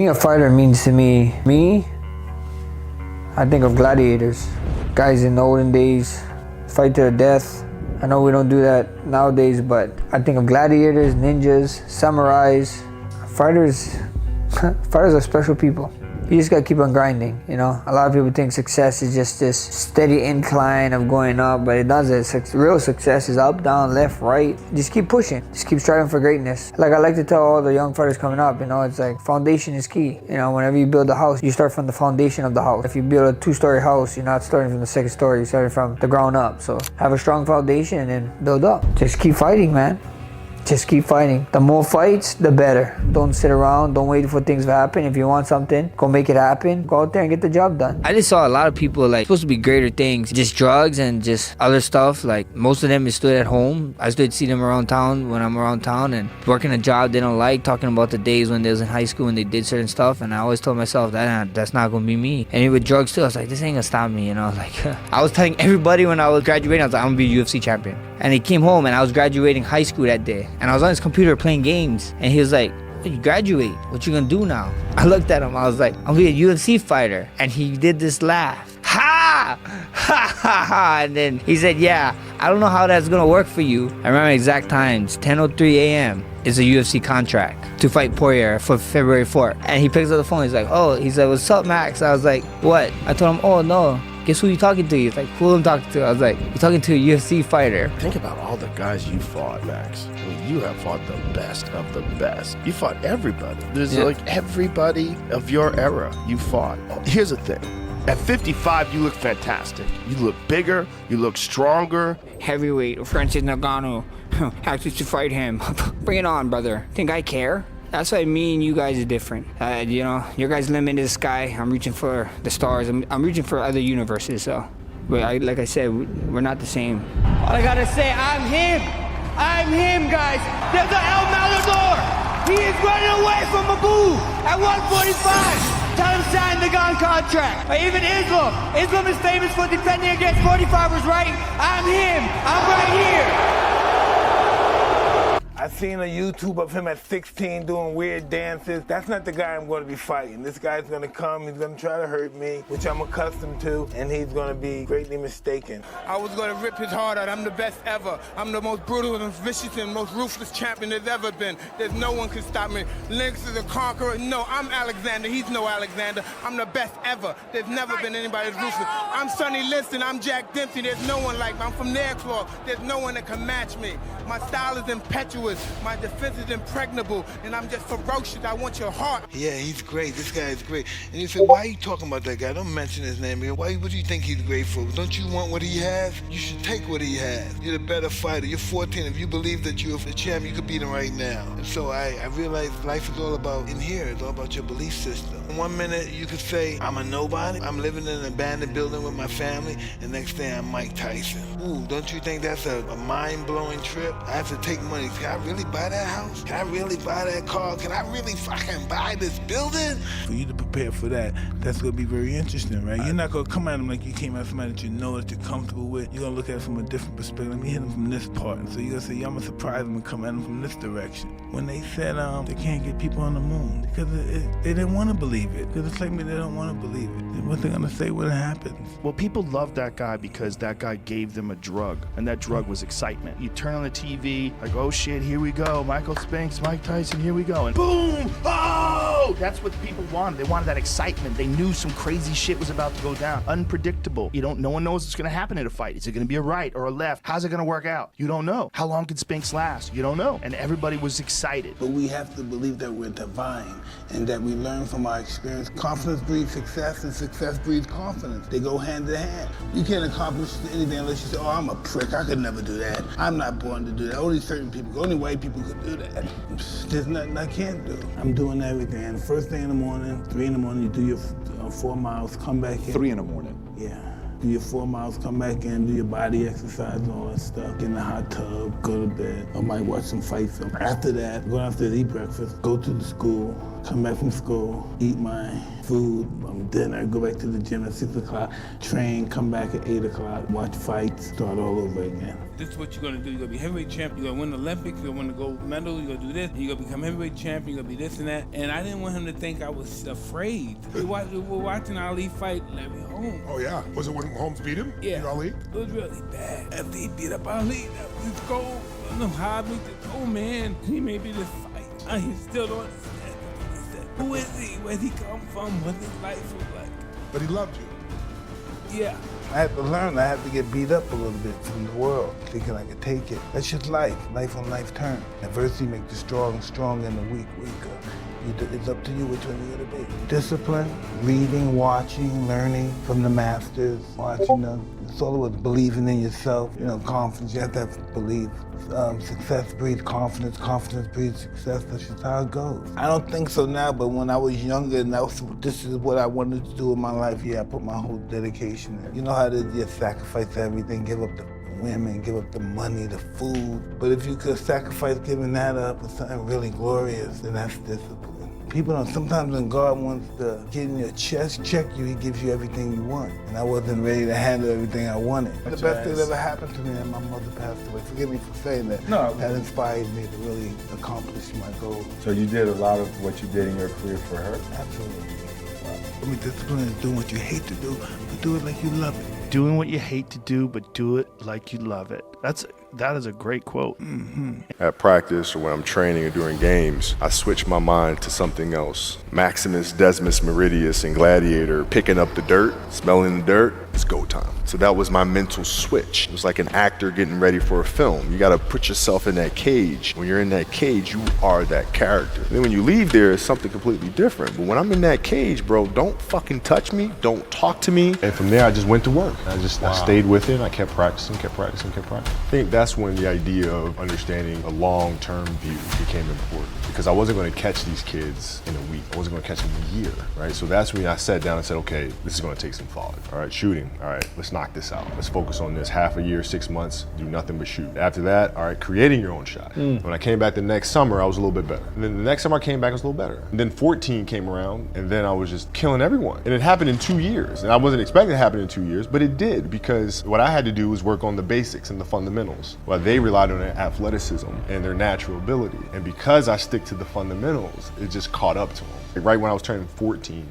Being a fighter means to me, I think of gladiators. Guys in the olden days, fight to the death. I know we don't do that nowadays, but I think of gladiators, ninjas, samurais. Fighters are special people. You just gotta keep on grinding, you know? A lot of people think success is just this steady incline of going up, but it doesn't. Real success is up, down, left, right. Just keep pushing. Just keep striving for greatness. Like I like to tell all the young fighters coming up, you know, it's like foundation is key. You know, whenever you build a house, you start from the foundation of the house. If you build a 2-story house, you're not starting from the 2nd story, you're starting from the ground up. So have a strong foundation and then build up. Just keep fighting, man. Just keep fighting. The more fights, the better. Don't sit around. Don't wait for things to happen. If you want something, go make it happen. Go out there and get the job done. I just saw a lot of people like supposed to be greater things, just drugs and just other stuff. Like most of them is stood at home. I stood to see them around town when I'm around town and working a job they don't like, talking about the days when they was in high school and they did certain stuff. And I always told myself that's not gonna be me. And with drugs too, I was like, this ain't gonna stop me. You know, like I was telling everybody when I was graduating, I was like, I'm gonna be a UFC champion. And he came home and I was graduating high school that day. And I was on his computer playing games. And he was like, you graduate, what you gonna do now? I looked at him, I was like, I'm gonna be a UFC fighter. And he did this laugh. Ha! Ha ha ha! And then he said, yeah, I don't know how that's gonna work for you. I remember exact times, 10:03 a.m. is a UFC contract to fight Poirier for February 4th. And he picks up the phone, he's like, what's up, Max? I was like, what? I told him, oh no. Guess who you talking to? He's like, who I'm talking to? I was like, you're talking to a UFC fighter. Think about all the guys you fought, Max. I mean, you have fought the best of the best. You fought everybody. There's like everybody of your era you fought. Here's the thing. At 55, you look fantastic. You look bigger. You look stronger. Heavyweight, Francis Ngannou. Actually to fight him. Bring it on, brother. Think I care? That's why me and you guys are different. You know, your guys' limit is the sky. I'm reaching for the stars. I'm reaching for other universes. So, but like I said, we're not the same. All I gotta say, I'm him. I'm him, guys. There's an El Matador. He is running away from Abu at 145. Tell him sign the gun contract. Or even Islam. Islam is famous for defending against 45ers, right? I'm him. I'm right here. I seen a YouTube of him at 16 doing weird dances. That's not the guy I'm going to be fighting. This guy's going to come, he's going to try to hurt me, which I'm accustomed to, and he's going to be greatly mistaken. I was going to rip his heart out. I'm the best ever. I'm the most brutal and vicious and most ruthless champion there's ever been. There's no one can stop me. Lynx is a conqueror. No, I'm Alexander. He's no Alexander. I'm the best ever. There's never been anybody as ruthless. I'm Sonny Liston. I'm Jack Dempsey. There's no one like me. I'm from Nairclaw. There's no one that can match me. My style is impetuous. My defense is impregnable, and I'm just ferocious. I want your heart. Yeah, he's great. This guy is great. And you say, why are you talking about that guy? Don't mention his name here. What do you think he's great for? Don't you want what he has? You should take what he has. You're the better fighter. You're 14. If you believe that you're a champ, you could beat him right now. And so I realize life is all about in here. It's all about your belief system. One minute you could say, I'm a nobody. I'm living in an abandoned building with my family. And next day I'm Mike Tyson. Ooh, don't you think that's a mind-blowing trip? I have to take money. Can I really buy that house? Can I really buy that car? Can I really fucking buy this building? For you to prepare for that, that's going to be very interesting, right? You're not going to come at him like you came at somebody that you know that you're comfortable with. You're going to look at it from a different perspective. Let me hit him from this part. And so you're going to say, yeah, I'm going to surprise him and come at him from this direction. When they said they can't get people on the moon, because they didn't want to believe it. Because it's like me, they don't want to believe it. Then what they're going to say when it happens? Well, people love that guy because that guy gave them a drug, and that drug was excitement. You turn on the TV, like, oh shit, here we go. Michael Spinks, Mike Tyson, here we go. And boom! Oh! That's what people wanted. They wanted that excitement. They knew some crazy shit was about to go down. Unpredictable. No one knows what's going to happen in a fight. Is it going to be a right or a left? How's it going to work out? You don't know. How long can Spinks last? You don't know. And everybody was excited. But we have to believe that we're divine and that we learn from our experience. Confidence breeds success, and success breeds confidence. They go hand in hand. You can't accomplish anything unless you say, oh, I'm a prick. I could never do that. I'm not born to do that. Only certain people, only white people could do that. There's nothing I can't do. I'm doing everything. And first thing in the morning, 3 in the morning, you do your 4 miles, come back in. 3 in the morning? Yeah. Do your 4 miles, come back in, do your body exercise and all that stuff. Get in the hot tub, go to bed. I might watch some fight film. After that, go downstairs, eat breakfast, go to the school, come back from school, eat my food, dinner, go back to the gym at 6 o'clock, train, come back at 8 o'clock, watch fights, start all over again. This is what you're gonna do. You're gonna be heavyweight champ, you're gonna win the Olympics, you're gonna win the gold medal, you're gonna do this, and you're gonna become heavyweight champ, you're gonna be this and that. And I didn't want him to think I was afraid. We were watching Ali fight Larry Holmes. Oh yeah, was it when Holmes beat him? Yeah, Beat Ali? it was really bad. After he beat up Ali, that was his goal. I don't know how I made this. Oh man, he made me this fight. I still don't understand. He said, who is he? Where'd he come from? What his life was like? But he loved you. Yeah. I had to learn, I had to get beat up a little bit from the world, thinking I could take it. That's just life on life terms. Adversity makes the strong strong and the weak weaker. It's up to you which one you're gonna be. Discipline, reading, watching, learning from the masters, watching them. It's all about believing in yourself, confidence. You have to have belief. Success breeds confidence, confidence breeds success. That's just how it goes. I don't think so now, but when I was younger and this is what I wanted to do in my life, I put my whole dedication in. You know how to just sacrifice everything, give up the women, give up the money, the food. But if you could sacrifice giving that up for something really glorious, then that's discipline. People don't, sometimes when God wants to get in your chest, check you, he gives you everything you want. And I wasn't ready to handle everything I wanted. The best thing that ever happened to me is my mother passed away. Forgive me for saying that. No. That inspired me to really accomplish my goal. So you did a lot of what you did in your career for her? Absolutely. I mean, discipline is doing what you hate to do, but do it like you love it. Doing what you hate to do, but do it like you love it. That is a great quote. Mm-hmm. At practice or when I'm training or during games, I switch my mind to something else. Maximus, Decimus Meridius, and Gladiator, picking up the dirt, smelling the dirt, it's go time. So that was my mental switch. It was like an actor getting ready for a film. You gotta put yourself in that cage. When you're in that cage, you are that character. And then when you leave there, it's something completely different. But when I'm in that cage, bro, don't fucking touch me, don't talk to me. And from there, I just went to work. I stayed with it, and I kept practicing. I think that's when the idea of understanding a long-term view became important, because I wasn't gonna catch these kids in a week. I wasn't gonna catch them in a year, right? So that's when I sat down and said, okay, this is gonna take some thought. All right, shooting, all right, let's knock this out. Let's focus on this half a year, 6 months, do nothing but shoot. After that, all right, creating your own shot. When I came back the next summer, I was a little bit better. And then the next summer I came back, I was a little better. And then 14 came around, and then I was just killing everyone. And it happened in 2 years. And I wasn't expecting it to happen in 2 years, but it did, because what I had to do was work on the basics and the fundamentals, while they relied on their athleticism and their natural ability. And because I stick to the fundamentals, it just caught up to them. Right when I was turning 14,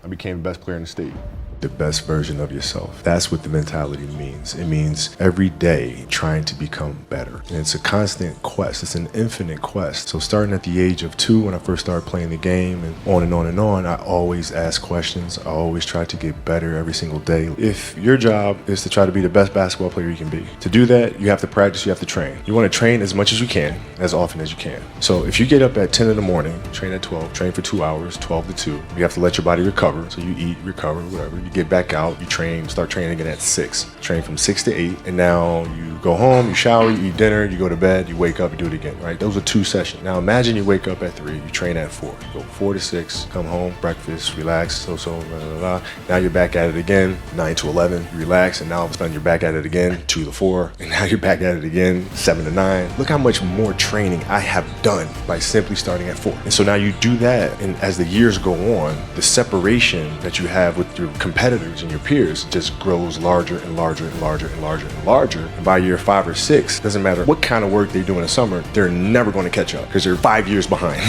I became the best player in the state. The best version of yourself. That's what the mentality means. It means every day trying to become better. And it's a constant quest. It's an infinite quest. So starting at the age of 2, when I first started playing the game, and on and on and on, I always ask questions. I always try to get better every single day. If your job is to try to be the best basketball player you can be, to do that, you have to practice, you have to train. You want to train as much as you can, as often as you can. So if you get up at 10 in the morning, train at 12, train for 2 hours, 12 to 2, you have to let your body recover. So you eat, recover, whatever. You get back out, you train, start training again at 6. Train from 6 to 8, and now you go home, you shower, you eat dinner, you go to bed, you wake up, you do it again, right? Those are 2 sessions. Now imagine you wake up at 3, you train at 4. You go 4 to 6, come home, breakfast, relax, blah, blah, blah. Now you're back at it again, 9 to 11, you relax, and now all of a sudden you're back at it again, 2 to 4, and now you're back at it again, 7 to 9. Look how much more training I have done by simply starting at 4. And so now you do that, and as the years go on, the separation that you have with your competitors and your peers just grows larger and larger and larger and larger and larger. And by year 5 or 6, doesn't matter what kind of work they do in the summer, they're never going to catch up because they're 5 years behind.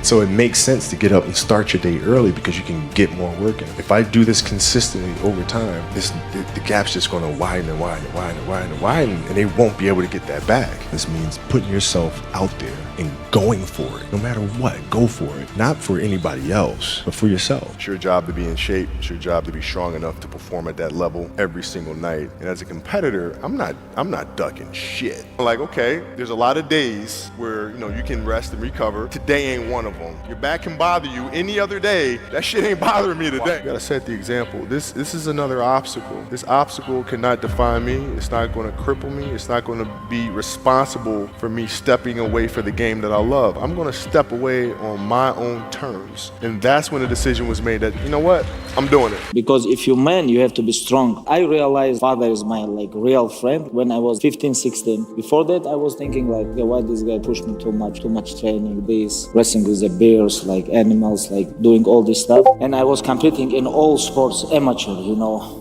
So it makes sense to get up and start your day early, because you can get more work in. If I do this consistently over time, the gap's just going to widen and widen and widen and widen and widen, and they won't be able to get that back. This means putting yourself out there and going for it. No matter what, go for it. Not for anybody else, but for yourself. It's your job to be in shape. It's your job to be strong enough to perform at that level every single night. And as a competitor, I'm not ducking shit. Like, okay, there's a lot of days where, you can rest and recover. Today ain't one of them. Your back can bother you any other day. That shit ain't bothering me today. You gotta set the example. This is another obstacle. This obstacle cannot define me. It's not gonna cripple me. It's not gonna be responsible for me stepping away for the game that I love. I'm gonna step away on my own terms. And that's when the decision was made that, you know what? I'm doing it. because if you're man, you have to be strong. I realized father is my like real friend when I was 15, 16. Before that, I was thinking like, okay, why this guy pushed me too much training, this, wrestling with the bears, like animals, like doing all this stuff. And I was competing in all sports, amateur,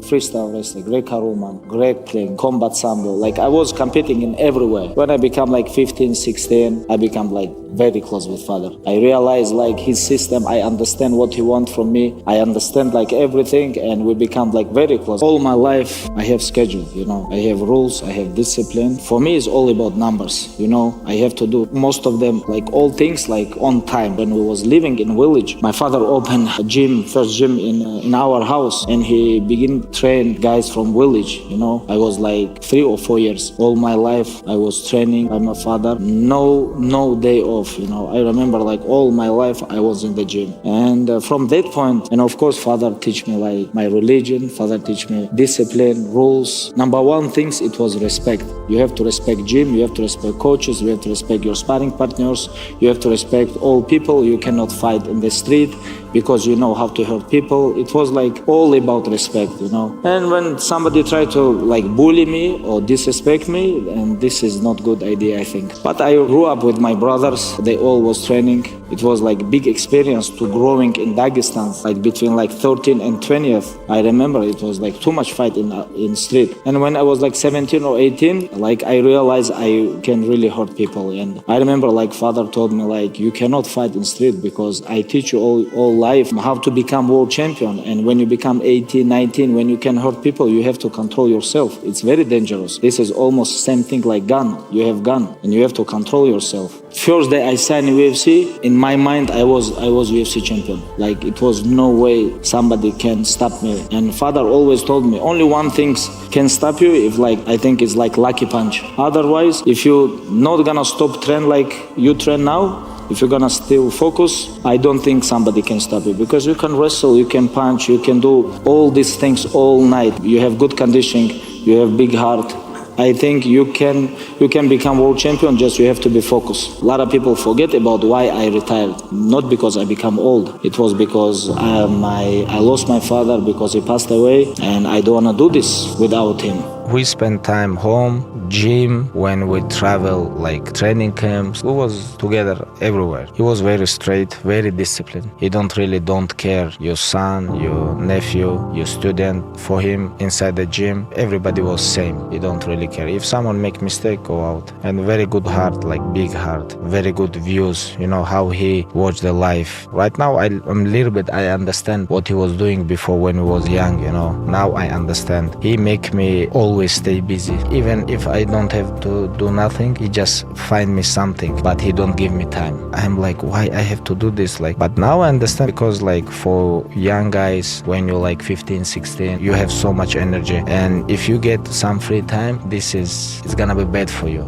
freestyle wrestling, Greco-Roman, grappling, combat sambo. Like I was competing in everywhere. When I become like 15, 16, I become like very close with father. I realized like his system, I understand what he wants from me. I understand like everything, and we become like very close. All my life, I have schedule, I have rules, I have discipline. For me, it's all about numbers, I have to do most of them, like all things like on time. When we was living in village, my father opened a gym, first gym in our house, and he began train guys from village, I was like 3 or 4 years. All my life, I was training by my father. No day off, I remember like all my life, I was in the gym. And from that point, and of course, father teach me like my religion, father teach me discipline, rules. Number one things, it was respect. You have to respect gym, you have to respect coaches, you have to respect your sparring partners, you have to respect all people. You cannot fight in the street because you know how to hurt people. It was like all about respect, And when somebody tried to like bully me or disrespect me, and this is not good idea, I think. But I grew up with my brothers. They all was training. It was like big experience to growing in Dagestan, like between like 13 and 20th. I remember it was like too much fight in street. And when I was like 17 or 18, like I realized I can really hurt people. And I remember like father told me like, you cannot fight in street because I teach you all life how to become world champion. And when you become 18, 19, when you can hurt people, you have to control yourself. It's very dangerous. This is almost same thing like gun. You have gun and you have to control yourself. First day I signed UFC, in my mind I was UFC champion. Like it was no way somebody can stop me. And father always told me only one thing can stop you if like I think it's like lucky punch. Otherwise, if you not gonna stop train like you train now, if you're gonna still focus, I don't think somebody can stop you because you can wrestle, you can punch, you can do all these things all night. You have good conditioning, you have big heart. I think you can become world champion, just you have to be focused. A lot of people forget about why I retired. Not because I become old. It was because I lost my father because he passed away, and I don't want to do this without him. We spend time home, gym, when we travel, like training camps. We was together everywhere. He was very straight, very disciplined. He don't care your son, your nephew, your student. For him, inside the gym, everybody was same. He don't really care. If someone make mistake, go out. And very good heart, like big heart. Very good views, how he watched the life. Right now, I'm a little bit, I understand what he was doing before when he was young, Now I understand. He make me always stay busy. Even if I don't have to do nothing, he just find me something, but he don't give me time. I'm like, why I have to do this? But now I understand, because for young guys, when you're like 15, 16, you have so much energy, and if you get some free time, it's gonna be bad for you,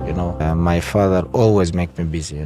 My father always make me busy,